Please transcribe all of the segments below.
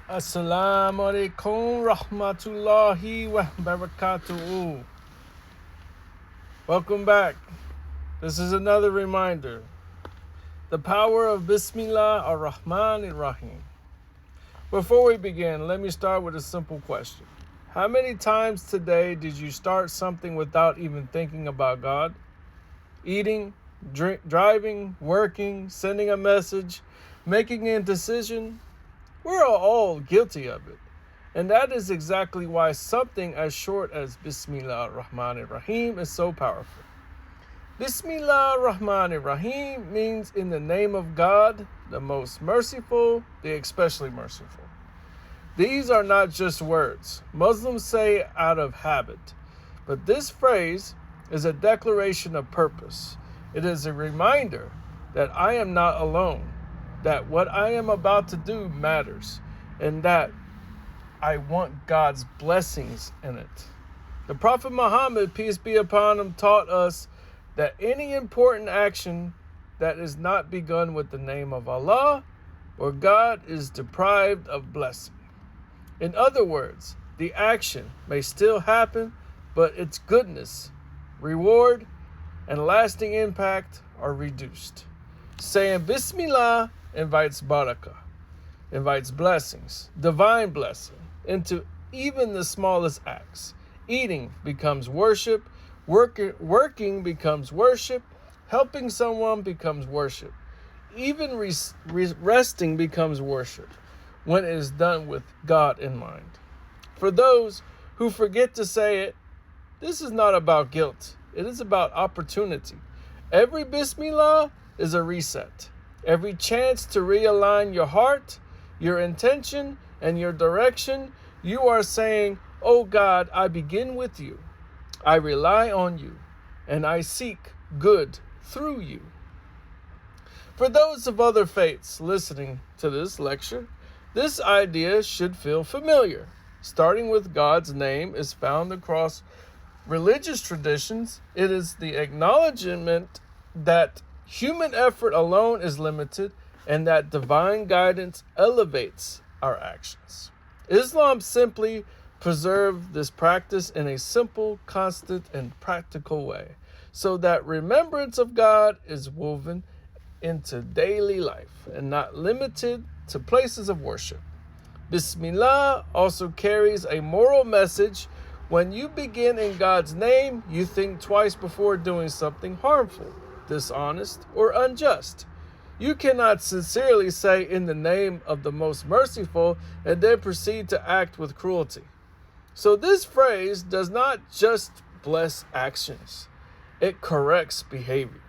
Assalamu alaikum rahmatullahi wa barakatuh. Welcome back. This is another reminder. The power of Bismillah ar-Rahman ar-Rahim. Before we begin, let me start with a simple question. How many times today did you start something without even thinking about God? Eating, driving, working, sending a message, making a decision? We're all guilty of it. And that is exactly why something as short as Bismillah Rahman Rahim is so powerful. Bismillah Rahman Rahim means in the name of God, the most merciful, the especially merciful. These are not just words Muslims say out of habit, but this phrase is a declaration of purpose. It is a reminder that I am not alone, that what I am about to do matters, and that I want God's blessings in it. The Prophet Muhammad, peace be upon him, taught us that any important action that is not begun with the name of Allah or God is deprived of blessing. In other words, the action may still happen, but its goodness, reward, and lasting impact are reduced. Saying Bismillah invites barakah, invites blessings, divine blessing, into even the smallest acts. Eating becomes worship, working becomes worship, helping someone becomes worship. Even resting becomes worship when it is done with God in mind. For those who forget to say it, this is not about guilt. It is about opportunity. Every Bismillah is a reset. Every chance to realign your heart, your intention, and your direction, you are saying, "Oh God, I begin with you. I rely on you, and I seek good through you." For those of other faiths listening to this lecture, this idea should feel familiar. Starting with God's name is found across religious traditions. It is the acknowledgement that human effort alone is limited and that divine guidance elevates our actions. Islam simply preserved this practice in a simple, constant, and practical way so that remembrance of God is woven into daily life and not limited to places of worship. Bismillah also carries a moral message. When you begin in God's name, you think twice before doing something harmful, dishonest, or unjust. You cannot sincerely say in the name of the most merciful and then proceed to act with cruelty. So this phrase does not just bless actions, it corrects behavior.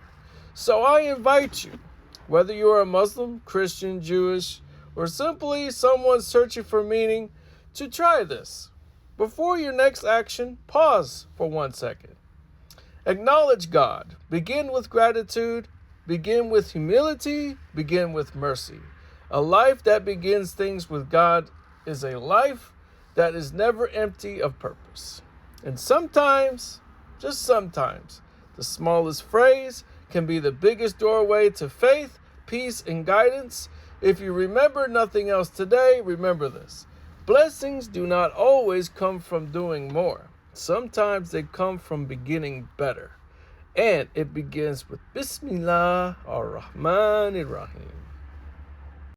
So I invite you, whether you are a Muslim, Christian, Jewish, or simply someone searching for meaning, to try this. Before your next action, pause for 1 second. Acknowledge God. Begin with gratitude. Begin with humility. Begin with mercy. A life that begins things with God is a life that is never empty of purpose. And sometimes, just sometimes, the smallest phrase can be the biggest doorway to faith, peace, and guidance. If you remember nothing else today, remember this. Blessings do not always come from doing more. Sometimes they come from beginning better. And it begins with Bismillah ar-Rahman ar-Rahim.